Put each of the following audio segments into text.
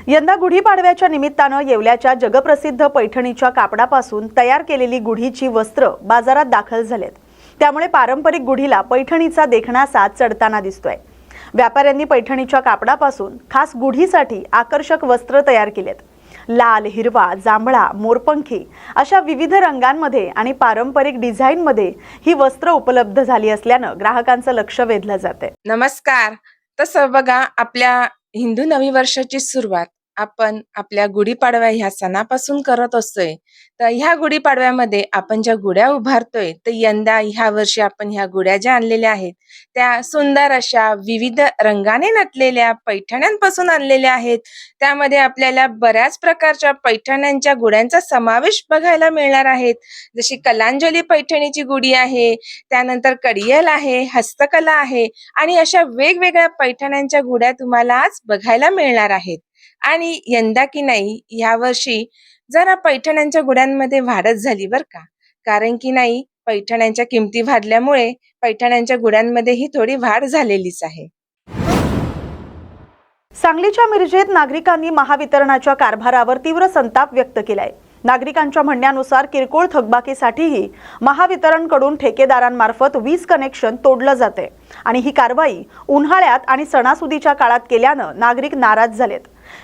यंदा गुढीपाडव्याच्या निमित्तानं येवल्याच्या जगप्रसिद्ध पैठणीच्या कापडापासून तयार केलेली गुढीची वस्त्र बाजारात दाखल झालेत। त्यामुळे पारंपरिक गुढीला पैठणीचा देखणा साज चढताना दिसतोय। व्यापाऱ्यांनी पैठणीच्या कापडापासून खास गुढीसाठी आकर्षक वस्त्र तयार केलेत। लाल, हिरवा, जांभळा, मोरपंखी अशा विविध रंगांमध्ये आणि पारंपरिक डिझाईनमध्ये ही वस्त्र उपलब्ध झाली असल्यानं ग्राहकांचं लक्ष वेधलं जातंय। नमस्कार। तसं बघा, आपल्या हिंदू नवी वर्षाची सुरुवात आपण आपल्या गुढीपाडव्या ह्या सणापासून करत असतोय। तर ह्या गुढीपाडव्यामध्ये आपण ज्या गुढ्या उभारतोय, तर यंदा ह्या वर्षी आपण ह्या गुढ्या ज्या आणलेल्या आहेत त्या सुंदर अशा विविध रंगाने नटलेल्या पैठण्यांपासून आणलेल्या आहेत। त्यामध्ये आपल्याला बऱ्याच प्रकारच्या पैठण्यांच्या गुढ्यांचा समावेश बघायला मिळणार आहेत। जशी कलांजली पैठणीची गुढी आहे, त्यानंतर कडियल आहे, हस्तकला आहे आणि अशा वेगवेगळ्या पैठण्यांच्या गुढ्या तुम्हाला आज बघायला मिळणार आहेत। आणि यंदा की नाही, यावर्षी जरा पैठण्यांच्या गुढ्यांमध्ये वाढच झाली बरं का। कारण की नाही, पैठण्यांच्या किमती वाढल्यामुळे पैठण्यांच्या गुढ्यांमध्ये ही थोडी वाढ झालेलीच आहे। सांगलीच्या मिरजेत नागरिकांनी महावितरणाच्या कारभारावर तीव्र संताप व्यक्त केलाय। नागरिकांच्या म्हणण्यानुसार किरकोळ थकबाकीसाठीही महावितरणकडून ठेकेदारांमार्फत वीज कनेक्शन तोडलं जाते आणि ही कारवाई उन्हाळ्यात आणि सणासुदीच्या काळात केल्यानं नागरिक नाराज झालेत।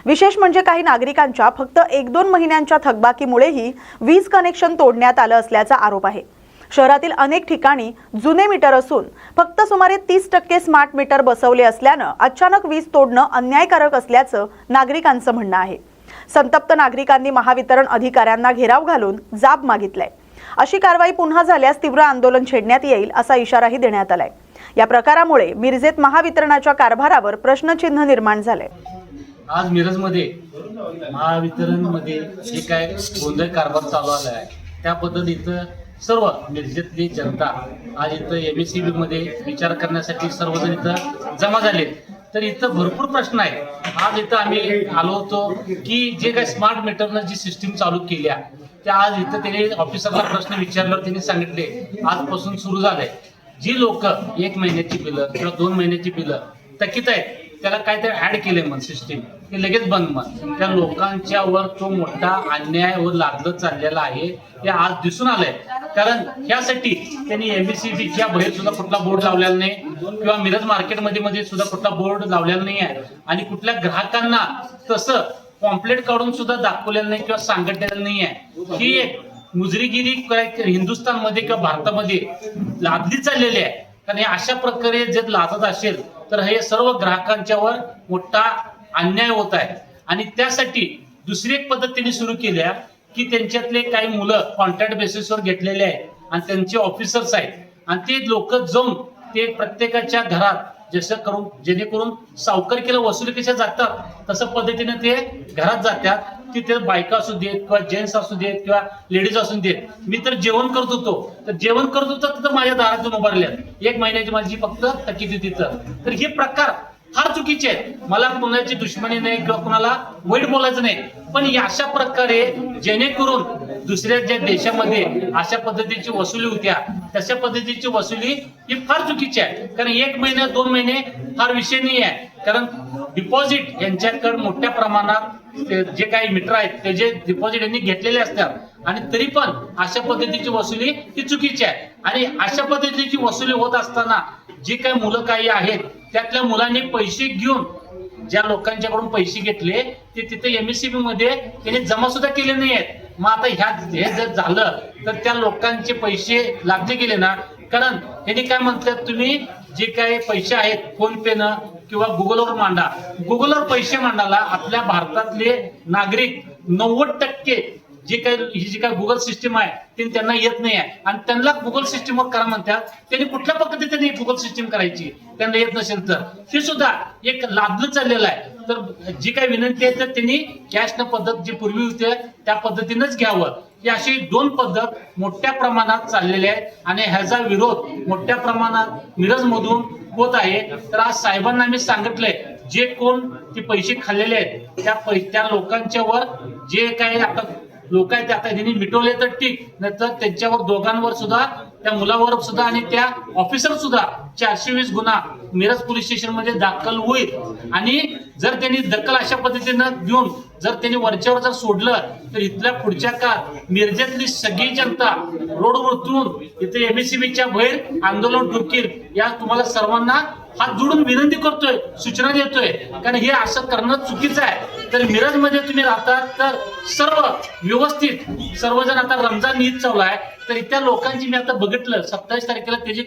विशेष म्हणजे काही नागरिकांच्या फक्त 1-2 महिन्यांच्या थकबाकीमुळेही वीज कनेक्शन तोडण्यात आलं असल्याचा आरोप आहे। शहरातील अनेक ठिकाणी जुने मीटर असून फक्त सुमारे 30% स्मार्ट मीटर बसवले असल्यानं अचानक वीज तोडणं अन्यायकारक असल्याचं नागरिकांचं म्हणणं आहे। संतप्त नागरिकांनी महावितरण अधिकाऱ्यांना घेराव घालून जाब मागितलाय। अशी कारवाई पुन्हा झाल्यास तीव्र आंदोलन छेडण्यात येईल असा इशाराही देण्यात आलाय। या प्रकारामुळे मिरजेत महावितरणाच्या कारभारावर प्रश्नचिन्ह निर्माण झालंय। आज मिरजमध्ये महावितरणमध्ये जे काय गोंधळ कारभार चालू आला आहे त्याबद्दल इथं सर्व मिरजेतली जनता आज इथं MSCB मध्ये विचार करण्यासाठी सर्वजण इथं जमा झालेत। तर इथं भरपूर प्रश्न आहेत। आज इथं आम्ही आलो होतो की जे काय स्मार्ट मीटरनं जी सिस्टीम चालू केल्या त्या आज इथं त्यांनी ऑफिसरला प्रश्न विचारल्यावर त्यांनी सांगितले आजपासून सुरू झालंय। जी लोक 1 महिन्याची बिलं किंवा 2 महिन्याची बिलं थकीत आहेत त्याला काहीतरी ऍड केले म्हण सिस्टीम, ते लगेच बंद म्हण। त्या लोकांच्यावर तो मोठा अन्याय व लादत चाललेला आहे हे आज दिसून आलंय। कारण यासाठी त्यांनी MSCBच्या बाहेर सुद्धा कुठला बोर्ड लावलेला नाही किंवा मिरज मार्केटमध्ये सुद्धा कुठला बोर्ड लावलेला नाही आहे आणि कुठल्या ग्राहकांना तसं पॉम्पलेट काढून सुद्धा दाखवलेलं नाही किंवा सांगितलेलं नाही आहे। ही एक मुजरीगिरी हिंदुस्थानमध्ये किंवा भारतामध्ये लादली चाललेली आहे। कारण हे अशा प्रकारे जर लादत असेल तर हे सर्व ग्राहकांच्यावर मोठा अन्याय होत आहे। आणि त्यासाठी दुसरी एक पद्धत त्यांनी सुरू केली आहे की त्यांच्यातले काही मुलं कॉन्ट्रॅक्ट बेसिसवर घेतलेले आहेत आणि त्यांचे ऑफिसर्स आहेत आणि ते लोक जाऊन ते प्रत्येकाच्या घरात जसं करून जेणेकरून सावकारकीला वसुली कशा जातात तसं पद्धतीने ते घरात जातात। तिथे बायका असू देत किंवा जेंट्स असू देत किंवा लेडीज असू देत। मी तर जेवण करत होतो तर माझ्या दारातून उभारल्यात 1 महिन्याची माझी फक्त थकीत होती। तर हे प्रकार फार चुकीचे आहेत। मला कुणाची दुश्मनी नाही किंवा कुणाला वाईट बोलायचं नाही, पण अशा प्रकारे जेणेकरून दुसऱ्या ज्या देशामध्ये अशा पद्धतीची वसुली होत्या तशा पद्धतीची वसुली ही फार चुकीची आहे। कारण 1 महिना 2 महिने फार विषय नाही आहे। कारण डिपॉझिट यांच्याकडे मोठ्या प्रमाणात जे काही मीटर आहेत त्याचे डिपॉझिट यांनी घेतलेले असतात आणि तरी पण अशा पद्धतीची वसुली ही चुकीची आहे। आणि अशा पद्धतीची वसुली होत असताना जी काही मुलं काही आहेत त्यातल्या मुलांनी पैसे घेऊन ज्या लोकांच्याकडून पैसे घेतले ते तिथे MSCB मध्ये त्यांनी जमा सुद्धा केले नाही आहेत। मग आता हे जर झालं तर त्या लोकांचे पैसे लागले गेले ना। कारण त्यांनी काय म्हणतात, तुम्ही जे काही पैसे आहेत फोन पे न किंवा गुगलवर मांडा। गुगलवर पैसे मांडायला आपल्या भारतातले नागरिक 90% जे काही गुगल सिस्टीम आहे ते त्यांना येत नाही आहे आणि त्यांना गुगल सिस्टीमवर करा म्हणतात। त्यांनी कुठल्या पद्धतीने गुगल सिस्टीम करायची त्यांना येत नसेल तर ते सुद्धा एक लादलं चाललेलं आहे। तर जी काही विनंती आहे तर त्यांनी कॅश न पद्धत जी पूर्वी होते त्या पद्धतीनेच घ्यावं। ही अशी 2 पद्धत मोठ्या प्रमाणात चाललेल्या आहेत आणि ह्याचा विरोध मोठ्या प्रमाणात मिरजमधून होत आहे। तर आज साहेबांना मी सांगितलंय जे कोण ते पैसे खाल्लेले आहेत त्या लोकांच्यावर जे काही आता लोक आहेत आता त्यांनी मिटवले तर ठीक, नाहीतर त्यांच्यावर दोघांवर सुद्धा त्या मुलावर सुद्धा आणि त्या ऑफिसर सुद्धा 420 गुन्हा मिरज पोलीस स्टेशन मध्ये दाखल होईल आणि जर त्यांनी दखल अशा पद्धतीनं घेऊन जर त्यांनी वरच्यावर जर सोडलं तर इथल्या पुढच्या काळात मिरजेतली सगळी जनता रोडवर उतरून इथे एमएससीबीच्या बाहेर आंदोलन ठोकील या तुम्हाला सर्वांना हात जोडून विनंती करतोय, सूचना देतोय, कारण हे असं करणं चुकीचं आहे. तर मिरज मध्ये तुम्ही राहतात तर सर्व व्यवस्थित सर्वजण आता रमजान ईद चालू आहे तर इथल्या लोकांची मी आता बघितलं 27 तारखेला त्याची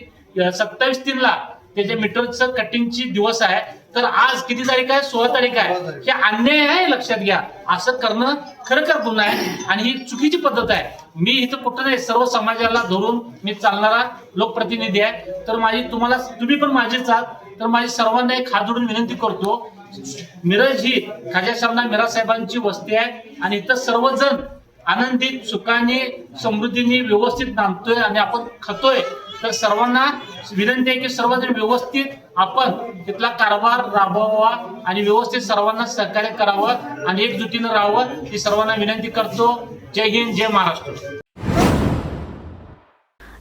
27/3 त्याच्या मीटरचं कटिंगची दिवस आहे. तर आज किती तारीख आहे? 16 तारीख आहे. हे अन्याय आहे, लक्षात घ्या. असं करणं खरं गुन्हा आहे आणि ही चुकीची पद्धत आहे. मी इथं कुठं नाही, सर्व समाजाला धरून मी चालणारा लोकप्रतिनिधी आहे. तर तुम्ही पण माझेच आहात. तर माझी सर्वांना एक हात जोडून विनंती करतो, मिरज ही खाजा सामना मिराज साहेबांची वस्ती आहे आणि इथं सर्वजण आनंदित सुखाने समृद्धीने व्यवस्थित नांदतोय आणि आपण खातोय. तर सर्वांना विनंती आहे की सर्वजण व्यवस्थित आपण तिथला कारभार राबवावा आणि व्यवस्थित सर्वांना सहकार्य करावं आणि एकजुटीनं राहावं ही सर्वांना विनंती करतो. जय हिंद, जय महाराष्ट्र.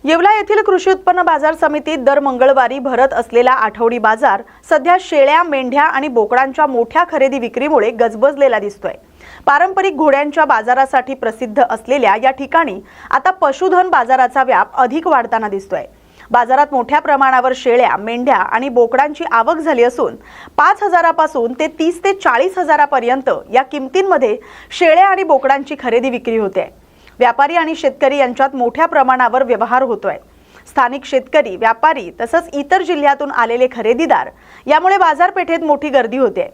येवला येथील कृषी उत्पन्न बाजार समितीत दर मंगळवारी भरत असलेला आठवडी बाजार सध्या शेळ्या, मेंढ्या आणि बोकडांच्या मोठ्या खरेदी विक्रीमुळे गजबजलेला दिसतोय. पारंपरिक घोड्यांच्या बाजारासाठी प्रसिद्ध असलेल्या या ठिकाणी आता पशुधन बाजाराचा व्याप अधिक वाढताना दिसतोय. बाजारात मोठ्या प्रमाणावर शेळ्या, मेंढ्या आणि बोकडांची आवक झाली असून 5,000 पासून ते 30 ते 40,000 पर्यंत या किमतींमध्ये शेळ्या आणि बोकडांची खरेदी विक्री होते. व्यापारी आणि शेतकरी यांच्यात मोठ्या प्रमाणावर व्यवहार होतोय. स्थानिक शेतकरी, व्यापारी तसंच इतर जिल्ह्यातून आलेले खरेदीदार यामुळे बाजारपेठेत मोठी गर्दी होते.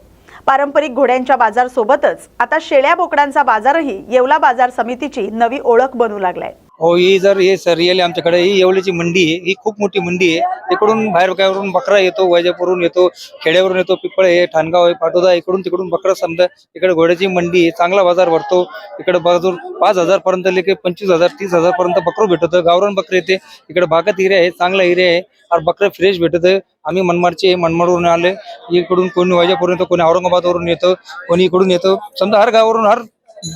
पारंपरिक घोड्यांच्या बाजार सोबतच आता शेळ्या बोकडांचा बाजारही येवला बाजार समितीची नवी ओळख बनू लागलाय. हो, ही रिअली आमच्याकडे ही येवल्याची मंडी आहे. ही खूप मोठी मंडी आहे. इकडून बाहेर गावावरून बकरा येतो, वैजापूरहून येतो, खेड्यावरून येतो, पिंपळ आहे, ठाणगाव आहे, पाटोदा, इकडून तिकडून बकरा समजा. इकडे घोड्याची मंडी आहे, चांगला बाजार भरतो. इकडे बाजूर 5,000 पर्यंत लेके 25,000 30,000 पर्यंत बकरू भेटत. गावरान बकरे येते. इकडे बागात हिरे आहे, चांगला हिरे आहे और बकरे फ्रेश भेटत. आम्ही मनमाडचे, मनमाडवरून आले. इकडून कोणी वैजापूरहून येतो, कोणी औरंगाबादवरून येतो, कोणी इकडून येतो. समजा हर गावावरून हर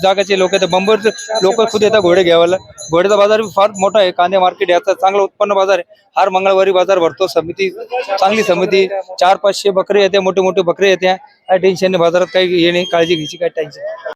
जागाचे लोक येतात. बंबरचे लोक खुद येतात घोडे घ्यायला. घोड्याचा बाजार फार मोठा आहे. कांदे मार्केट याचा चांगला उत्पन्न बाजार आहे. हर मंगळवारी बाजार भरतो. समिती चांगली समिती, 400-500 बकरे येते, मोठे मोठे बकरे येते. काय टेन्शन नाही बाजारात, काही हे नाही, काळजी घ्यायची काय टेन्शन.